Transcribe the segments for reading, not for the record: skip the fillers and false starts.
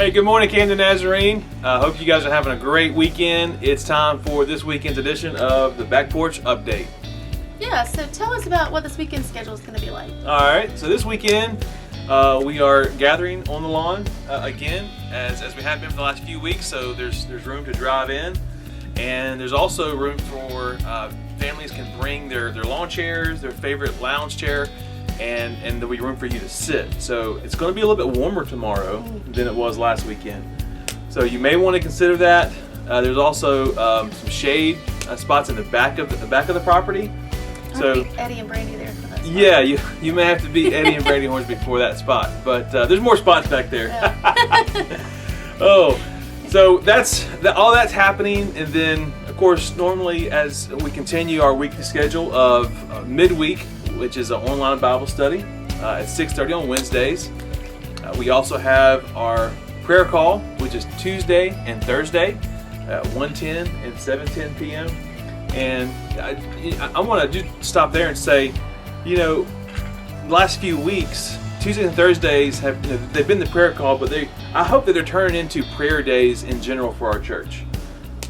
Hey, good morning, Camden Nazarene. Hope you guys are having a great weekend. It's time for this weekend's edition of the Back Porch Update. Yeah, so tell us about what this weekend schedule is going to be like. All right, so this weekend we are gathering on the lawn again, as we have been for the last few weeks. So there's room to drive in, and there's also room for families can bring their lawn chairs, their favorite lounge chair, and there'll be room for you to sit. So it's going to be a little bit warmer tomorrow than it was last weekend. So you may want to consider that. There's also some shade spots in the back of the property. So Eddie and Brandy there for that spot. Yeah, you may have to beat Eddie and Brandy Hornsby for that spot, but there's more spots back there. Yeah. Oh, so all that's happening, and then of course normally as we continue our weekly schedule of midweek, which is an online Bible study at 6:30 on Wednesdays. We also have our prayer call, which is Tuesday and Thursday at 1:10 and 7:10 p.m. And I want to just stop there and say, the last few weeks, Tuesdays and Thursdays they've been the prayer call, but I hope that they're turning into prayer days in general for our church.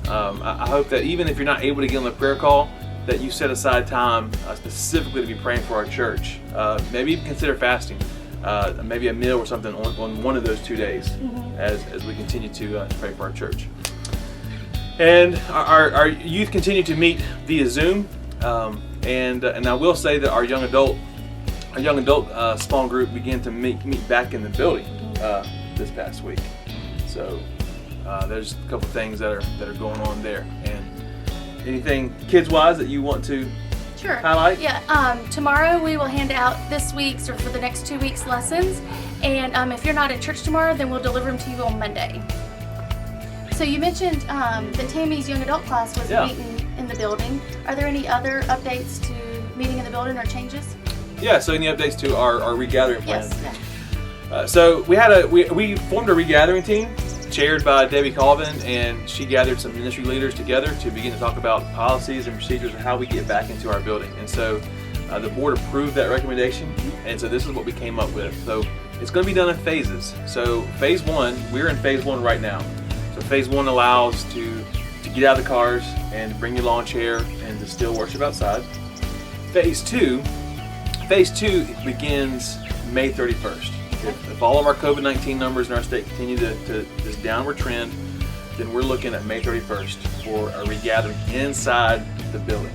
I hope that even if you're not able to get on the prayer call, that you set aside time specifically to be praying for our church. Maybe even consider fasting, maybe a meal or something on one of those 2 days as we continue to pray for our church. And our youth continue to meet via Zoom, and I will say that our young adult small group began to meet back in the building this past week. So there's a couple things that are going on there. And anything kids-wise that you want to highlight? Yeah. Tomorrow we will hand out this week's or for the next 2 weeks lessons, and if you're not in church tomorrow, then we'll deliver them to you on Monday. So you mentioned that Tammie's young adult class was meeting in the building. Are there any other updates to meeting in the building or changes? Yeah, so any updates to our regathering plans? Yes. Yeah. So we formed a regathering team chaired by Debbie Colvin, and she gathered some ministry leaders together to begin to talk about policies and procedures and how we get back into our building. And so the board approved that recommendation, and so this is what we came up with. So it's going to be done in phases. So phase one, we're in phase one right now. So phase one allows to get out of the cars and bring your lawn chair and to still worship outside. Phase two begins May 31st. If all of our COVID-19 numbers in our state continue this downward trend, then we're looking at May 31st for a regathering inside the building.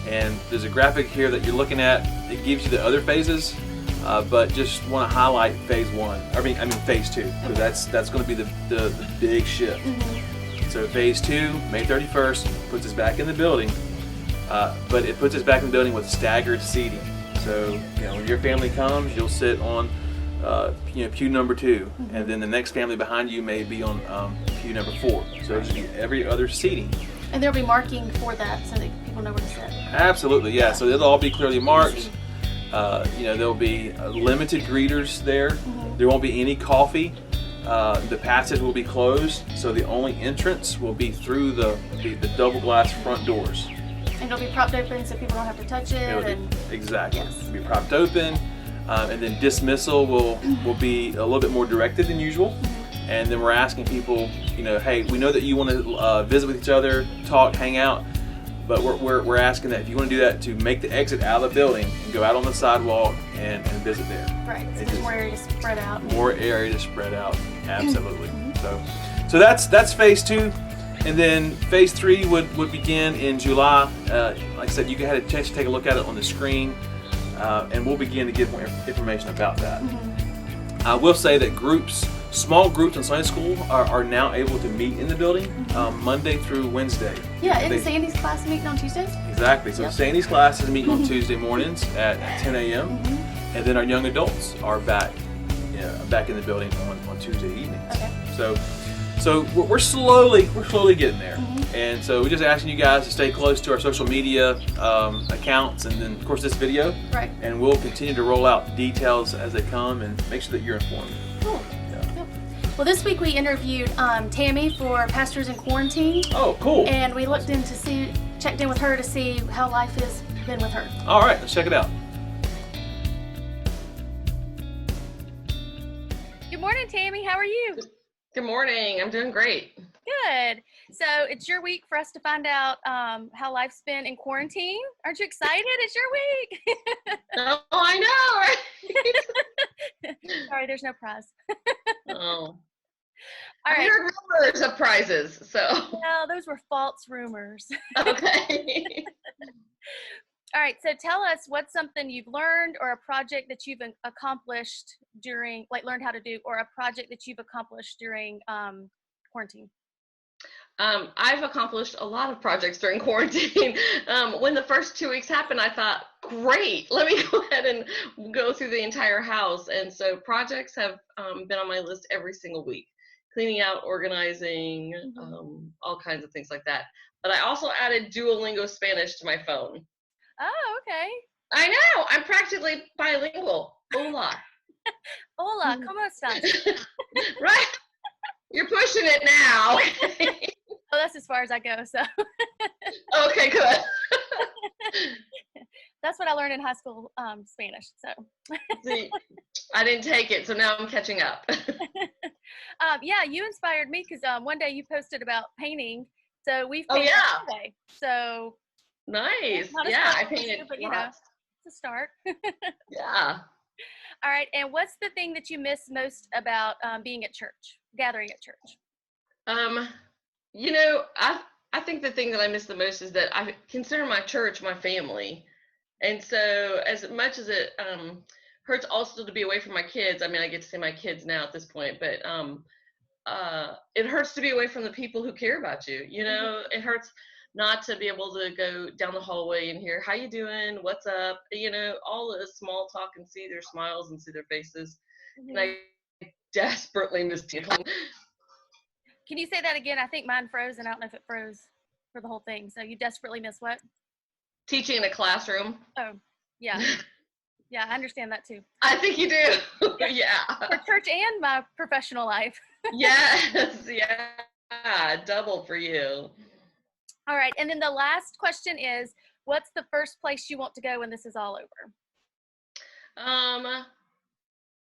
And there's a graphic here that you're looking at. It gives you the other phases, but just want to highlight phase one. I mean phase two, because that's going to be the big shift. So phase two, May 31st, puts us back in the building, but it puts us back in the building with staggered seating. So when your family comes, you'll sit on pew number 2, and then the next family behind you may be on pew number 4. So it'll be every other seating. And there'll be marking for that so that people know where to sit. Absolutely, yeah. So it'll all be clearly marked. There'll be limited greeters there. There won't be any coffee. The passage will be closed, so the only entrance will be through the double glass front doors. And it'll be propped open so people don't have to touch it. Exactly. Yes. It'll be propped open. And then dismissal will be a little bit more directed than usual. And then we're asking people, hey, we know that you want to visit with each other, talk, hang out, but we're asking that if you want to do that, to make the exit out of the building and go out on the sidewalk and visit there. Right, so there's more area to spread out. More area to spread out, absolutely. So that's phase two. And then phase three would begin in July. Like I said, you had a chance to take a look at it on the screen. And we'll begin to get more information about that. I will say that small groups in Sunday school are now able to meet in the building Monday through Wednesday. Yeah, isn't Sandy's class meeting on Tuesdays? Exactly. So Sandy's class is meeting on Tuesday mornings at 10 a.m. And then our young adults are back in the building on Tuesday evenings. Okay. So we're slowly getting there. And so we're just asking you guys to stay close to our social media accounts, and then of course this video. Right. And we'll continue to roll out details as they come and make sure that you're informed. Cool. Yeah. Yep. Well, this week we interviewed Tammie for Pastors in Quarantine. Oh, cool. And we checked in with her to see how life has been with her. All right, let's check it out. Good morning, Tammie. How are you? Good morning. I'm doing great. Good. So it's your week for us to find out how life's been in quarantine. Aren't you excited? It's your week. Oh, I know, right? Sorry, there's no prize. Oh, All I right. heard rumors of prizes, so. Well, those were false rumors. Okay. All right. So tell us what's something you've learned or a project that you've accomplished during, like learned how to do, or a project that you've accomplished during quarantine. I've accomplished a lot of projects during quarantine. When the first 2 weeks happened, I thought, great, let me go ahead and go through the entire house. And so projects have been on my list every single week. Cleaning out, organizing, all kinds of things like that. But I also added Duolingo Spanish to my phone. Oh, okay. I know, I'm practically bilingual. Hola. Hola, ¿cómo estás? Right? You're pushing it now. Oh, that's as far as I go. So Okay, good. that's what I learned in high school, Spanish. So See, I didn't take it, so now I'm catching up. yeah, you inspired me because one day you posted about painting. So we've Oh, painted yeah. today. So Nice. not as Yeah, far I as you, painted but you know, lots. it's a start. Yeah. All right. And what's the thing that you miss most about being at church, gathering at church? You know, I think the thing that I miss the most is that I consider my church my family. And so as much as it hurts also to be away from my kids, I mean, I get to see my kids now at this point, but it hurts to be away from the people who care about you. You know, it hurts not to be able to go down the hallway and hear, how you doing? What's up? You know, all the small talk and see their smiles and see their faces. And I desperately miss people. Can you say that again? I think mine froze, and I don't know if it froze for the whole thing. So you desperately miss what? Teaching in a classroom. Oh, yeah. Yeah, I understand that too. I think you do. Yeah. For church and my professional life. Yes. Yeah. Double for you. All right. And then the last question is, what's the first place you want to go when this is all over?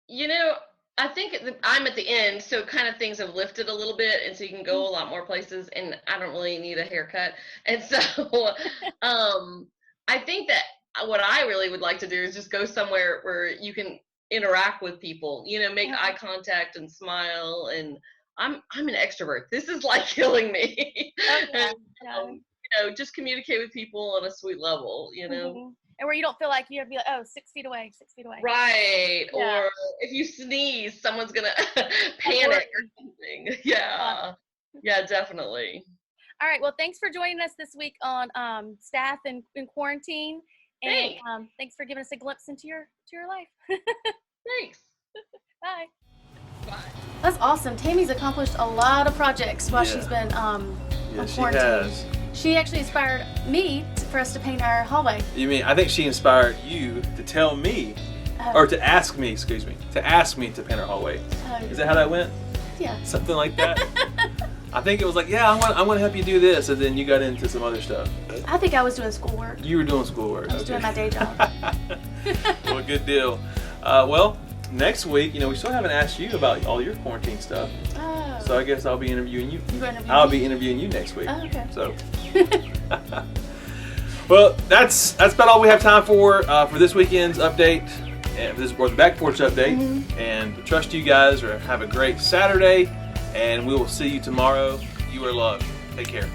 You know, I think I'm at the end, so kind of things have lifted a little bit, and so you can go a lot more places, and I don't really need a haircut. And so I think that what I really would like to do is just go somewhere where you can interact with people, you know, make eye contact and smile. And I'm an extrovert. This is like killing me. Okay. And, you know, just communicate with people on a sweet level, you know. And where you don't feel like you have to be like, oh, 6 feet away, 6 feet away. Right. Yeah. Or if you sneeze, someone's going to panic or something. Yeah. Yeah, definitely. All right. Well, thanks for joining us this week on Staff in Quarantine. And thanks for giving us a glimpse into your life. Thanks. Bye. Bye. That's awesome. Tammie's accomplished a lot of projects while she's been on quarantine. Has. She actually inspired me for us to paint our hallway. You mean, I think she inspired you to tell me, or to ask me, excuse me, to ask me to paint our hallway. Is that how that went? Yeah. Something like that? I think it was like, yeah, I want to help you do this, and then you got into some other stuff. I think I was doing schoolwork. You were doing schoolwork. I was doing my day job. Well, good deal. Well, next week, you know, we still haven't asked you about all your quarantine stuff. Oh. So I guess I'll be interviewing you. I'll be interviewing you next week. Oh, okay. So. Well, that's about all we have time for this weekend's update, and this was the Back Porch update. And trust you guys, or have a great Saturday, and we will see you tomorrow. You are loved. Take care.